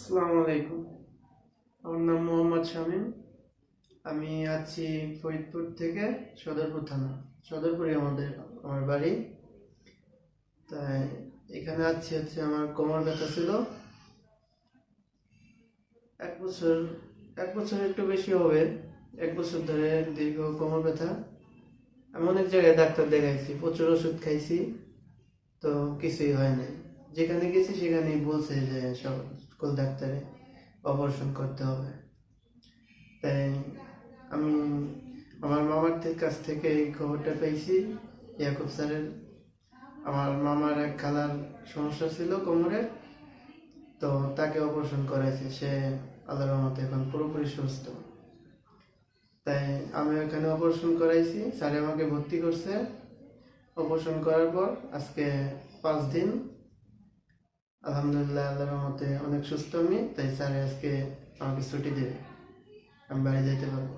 আসসালামু আলাইকুম। আমার নাম মোহাম্মদ শামীম। আমি আছি ফরিদপুর থেকে সদরপুর থানা। সদরপুরে আমার বাড়ি। তাই এখানে হচ্ছে আমার কোমর ব্যথা ছিল 1 বছর। 1 বছর একটু বেশি হবে। 1 বছর ধরে দীর্ঘ কোমর ব্যথা। আমি অনেক জায়গায় ডাক্তার দেখাইছি, প্রচুর ওষুধ খাইছি, তো কিছুই হয় নাই। যেখানে গেছি সেখানেই বলছে যে সকল ডাক্তারে অপারেশন করতে হবে। তাই আমি আমার মামার কাছ থেকে এই খবরটা পেয়েছি, ইয়াকুব স্যারের। আমার মামার এক খালার সমস্যা ছিল কোমরের, তো তাকে অপারেশন করাইছে। সে আল্লাহর রহমতে এখন পুরোপুরি সুস্থ। তাই আমি ওখানে অপারেশন করাইছি, স্যারে আমাকে ভর্তি করছে। অপারেশন করার পর আজকে 5 দিন, আলহামদুলিল্লাহ আল্লাহর রহমতে অনেক সুস্থ আমি। তাই স্যারে আজকে আমাকে ছুটি দেবে, আমি বাড়ি যেতে পারবো।